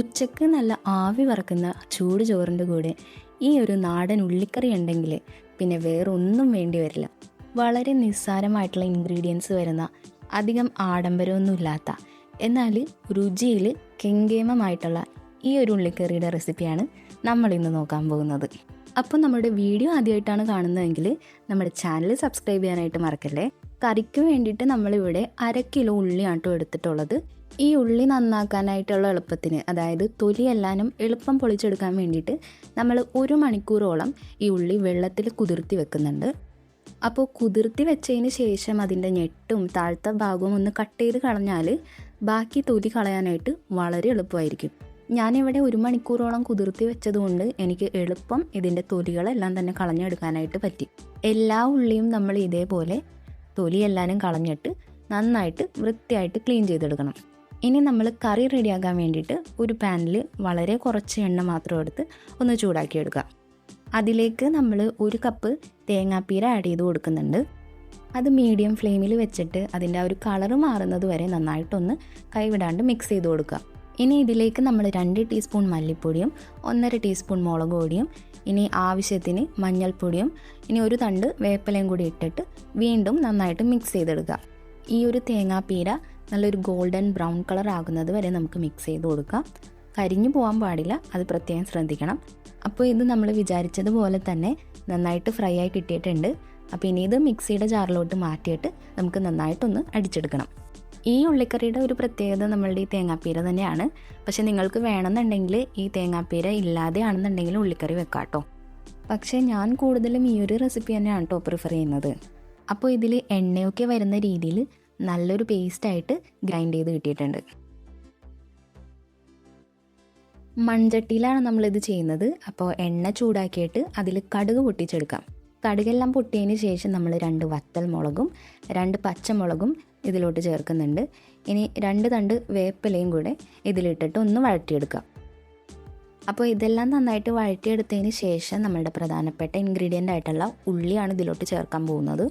ഉച്ചക്ക് നല്ല ആവി പറക്കുന്ന ചൂട് ചോറിൻ്റെ കൂടെ ഈ ഒരു നാടൻ ഉള്ളിക്കറി ഉണ്ടെങ്കിൽ പിന്നെ വേറൊന്നും വേണ്ടി വരില്ല. വളരെ നിസ്സാരമായിട്ടുള്ള ഇൻഗ്രീഡിയൻസ് വരുന്ന, അധികം ആഡംബരമൊന്നുമില്ലാത്ത, എന്നാൽ രുചിയിൽ കെങ്കേമമായിട്ടുള്ള ഈ ഒരു ഉള്ളിക്കറിയുടെ റെസിപ്പിയാണ് നമ്മളിന്ന് നോക്കാൻ പോകുന്നത്. അപ്പോൾ നമ്മുടെ വീഡിയോ ആദ്യമായിട്ടാണ് കാണുന്നതെങ്കിൽ നമ്മുടെ ചാനൽ സബ്സ്ക്രൈബ് ചെയ്യാനായിട്ട് മറക്കല്ലേ. കറിക്ക് വേണ്ടിയിട്ട് നമ്മളിവിടെ 1/2 കിലോ ഉള്ളിയാണ് എടുത്തിട്ടുള്ളത്. ഈ ഉള്ളി നന്നാക്കാനായിട്ടുള്ള എളുപ്പത്തിന്, അതായത് തൊലിയെല്ലാനും എളുപ്പം പൊളിച്ചെടുക്കാൻ വേണ്ടിയിട്ട് നമ്മൾ 1 മണിക്കൂറോളം ഈ ഉള്ളി വെള്ളത്തിൽ കുതിർത്തി വെക്കുന്നുണ്ട്. അപ്പോൾ കുതിർത്തി വെച്ചതിന് ശേഷം അതിൻ്റെ ഞെട്ടും താഴത്തെ ഭാഗവും ഒന്ന് കട്ട് ചെയ്ത് കളഞ്ഞാൽ ബാക്കി തൊലി കളയാനായിട്ട് വളരെ എളുപ്പമായിരിക്കും. ഞാനിവിടെ 1 മണിക്കൂറോളം കുതിർത്തി വെച്ചതുകൊണ്ട് എനിക്ക് എളുപ്പം ഇതിൻ്റെ തൊലികളെല്ലാം തന്നെ കളഞ്ഞെടുക്കാനായിട്ട് പറ്റി. എല്ലാ ഉള്ളിയും നമ്മൾ ഇതേപോലെ തൊലിയെല്ലാനും കളഞ്ഞിട്ട് നന്നായിട്ട് വൃത്തിയായിട്ട് ക്ലീൻ ചെയ്തെടുക്കണം. ഇനി നമ്മൾ കറി റെഡിയാക്കാൻ വേണ്ടിയിട്ട് ഒരു പാനിൽ വളരെ കുറച്ച് എണ്ണ മാത്രം എടുത്ത് ഒന്ന് ചൂടാക്കിയെടുക്കുക. അതിലേക്ക് നമ്മൾ 1 കപ്പ് തേങ്ങാപ്പീര ആഡ് ചെയ്ത് കൊടുക്കുന്നുണ്ട്. അത് മീഡിയം ഫ്ലെയിമിൽ വെച്ചിട്ട് അതിൻ്റെ ആ ഒരു കളറ് മാറുന്നത് വരെ നന്നായിട്ടൊന്ന് കൈവിടാണ്ട് മിക്സ് ചെയ്ത് കൊടുക്കുക. ഇനി ഇതിലേക്ക് നമ്മൾ 2 ടീസ്പൂൺ മല്ലിപ്പൊടിയും 1.5 ടീസ്പൂൺ മുളക് പൊടിയും, ഇനി ആവശ്യത്തിന് മഞ്ഞൾപ്പൊടിയും, ഇനി 1 തണ്ട് വേപ്പിലയും കൂടി ഇട്ടിട്ട് വീണ്ടും നന്നായിട്ട് മിക്സ് ചെയ്തെടുക്കുക. ഈ ഒരു തേങ്ങാപ്പീര നല്ലൊരു ഗോൾഡൻ ബ്രൗൺ കളർ ആകുന്നത് വരെ നമുക്ക് മിക്സ് ചെയ്ത് കൊടുക്കാം. കരിഞ്ഞു പോകാൻ പാടില്ല, അത് പ്രത്യേകം ശ്രദ്ധിക്കണം. അപ്പോൾ ഇത് നമ്മൾ വിചാരിച്ചതുപോലെ തന്നെ നന്നായിട്ട് ഫ്രൈ ആയി കിട്ടിയിട്ടുണ്ട്. അപ്പോൾ ഇനി ഇത് മിക്സിയുടെ ജാറിലോട്ട് മാറ്റിയിട്ട് നമുക്ക് നന്നായിട്ടൊന്ന് അടിച്ചെടുക്കണം. ഈ ഉള്ളിക്കറിയുടെ ഒരു പ്രത്യേകത നമ്മളുടെ ഈ തേങ്ങാപ്പീര തന്നെയാണ്. പക്ഷെ നിങ്ങൾക്ക് വേണമെന്നുണ്ടെങ്കിൽ ഈ തേങ്ങാപ്പീര ഇല്ലാതെയാണെന്നുണ്ടെങ്കിൽ ഉള്ളിക്കറി വെക്കാം കേട്ടോ. പക്ഷേ ഞാൻ കൂടുതലും ഈ ഒരു റെസിപ്പി തന്നെയാണ് കേട്ടോ പ്രിഫർ ചെയ്യുന്നത്. അപ്പോൾ ഇതിൽ എണ്ണയൊക്കെ വരുന്ന രീതിയിൽ നല്ലൊരു പേസ്റ്റായിട്ട് ഗ്രൈൻഡ് ചെയ്ത് കിട്ടിയിട്ടുണ്ട്. മൺചട്ടിയിലാണ് നമ്മളിത് ചെയ്യുന്നത്. അപ്പോൾ എണ്ണ ചൂടാക്കിയിട്ട് അതിൽ കടുക് പൊട്ടിച്ചെടുക്കാം. കടുകെല്ലാം പൊട്ടിയതിന് ശേഷം നമ്മൾ 2 വത്തൽ മുളകും 2 പച്ചമുളകും ഇതിലോട്ട് ചേർക്കുന്നുണ്ട്. ഇനി 2 തണ്ട് വേപ്പിലയും കൂടെ ഇതിലിട്ടിട്ട് ഒന്ന് വഴറ്റിയെടുക്കാം. അപ്പോൾ ഇതെല്ലാം നന്നായിട്ട് വഴറ്റിയെടുത്തതിന് ശേഷം നമ്മളുടെ പ്രധാനപ്പെട്ട ഇൻഗ്രീഡിയൻ്റ് ആയിട്ടുള്ള ഉള്ളിയാണ് ഇതിലോട്ട് ചേർക്കാൻ പോകുന്നത്.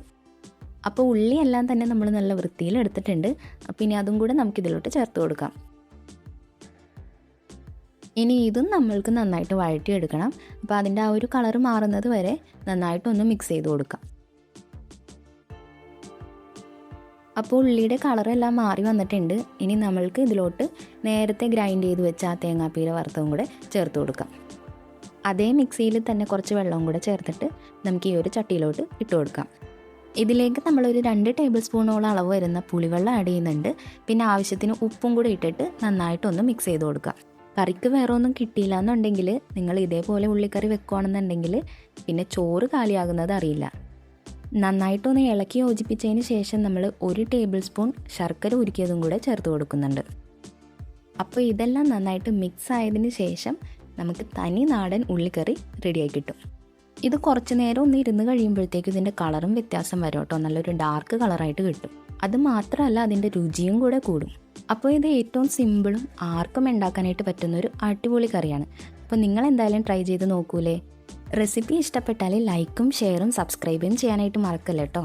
അപ്പോൾ ഉള്ളിയെല്ലാം തന്നെ നമ്മൾ നല്ല വൃത്തിയിൽ എടുത്തിട്ടുണ്ട്. അപ്പോൾ ഇനി അതും കൂടെ നമുക്കിതിലോട്ട് ചേർത്ത് കൊടുക്കാം. ഇനി ഇതും നമ്മൾക്ക് നന്നായിട്ട് വഴറ്റിയെടുക്കണം. അപ്പോൾ അതിൻ്റെ ആ ഒരു കളറ് മാറുന്നത് വരെ നന്നായിട്ടൊന്ന് മിക്സ് ചെയ്ത് കൊടുക്കാം. അപ്പോൾ ഉള്ളിയുടെ കളറെല്ലാം മാറി വന്നിട്ടുണ്ട്. ഇനി നമ്മൾക്ക് ഇതിലോട്ട് നേരത്തെ ഗ്രൈൻഡ് ചെയ്ത് വെച്ച ആ തേങ്ങാപ്പീര വറുത്തതും കൂടെ ചേർത്ത് കൊടുക്കാം. അതേ മിക്സിയിൽ തന്നെ കുറച്ച് വെള്ളവും കൂടെ ചേർത്തിട്ട് നമുക്ക് ഈ ഒരു ചട്ടിയിലോട്ട് ഇട്ട് കൊടുക്കാം. ഇതിലേക്ക് നമ്മളൊരു 2 ടേബിൾ സ്പൂണോളം അളവ് വരുന്ന പുളിവെള്ളം ആഡ് ചെയ്യുന്നുണ്ട്. പിന്നെ ആവശ്യത്തിന് ഉപ്പും കൂടെ ഇട്ടിട്ട് നന്നായിട്ടൊന്ന് മിക്സ് ചെയ്ത് കൊടുക്കാം. കറിക്ക് വേറെ ഒന്നും കിട്ടിയില്ല എന്നുണ്ടെങ്കിൽ നിങ്ങൾ ഇതേപോലെ ഉള്ളിക്കറി വെക്കുകയാണെന്നുണ്ടെങ്കിൽ പിന്നെ ചോറ് കാലിയാകുന്നത് അറിയില്ല. നന്നായിട്ടൊന്ന് ഇളക്കി യോജിപ്പിച്ചതിന് ശേഷം നമ്മൾ 1 ടേബിൾ സ്പൂൺ ശർക്കര ഉരുക്കിയതും കൂടെ ചേർത്ത് കൊടുക്കുന്നുണ്ട്. അപ്പോൾ ഇതെല്ലാം നന്നായിട്ട് മിക്സ് ആയതിന് ശേഷം നമുക്ക് തനി നാടൻ ഉള്ളിക്കറി റെഡിയായി കിട്ടും. ഇത് കുറച്ച് നേരം ഒന്ന് ഇരുന്ന് കഴിയുമ്പോഴത്തേക്കും ഇതിൻ്റെ കളറും വ്യത്യാസം വരും കേട്ടോ. നല്ലൊരു ഡാർക്ക് കളറായിട്ട് കിട്ടും. അത് മാത്രമല്ല അതിൻ്റെ രുചിയും കൂടെ കൂടും. അപ്പോൾ ഇത് ഏറ്റവും സിമ്പിളും ആർക്കും ഉണ്ടാക്കാനായിട്ട് പറ്റുന്നൊരു അടിപൊളി കറിയാണ്. അപ്പോൾ നിങ്ങൾ എന്തായാലും ട്രൈ ചെയ്ത് നോക്കൂലേ. റെസിപ്പി ഇഷ്ടപ്പെട്ടാൽ ലൈക്കും ഷെയറും സബ്സ്ക്രൈബും ചെയ്യാനായിട്ട് മറക്കല്ലേ കേട്ടോ.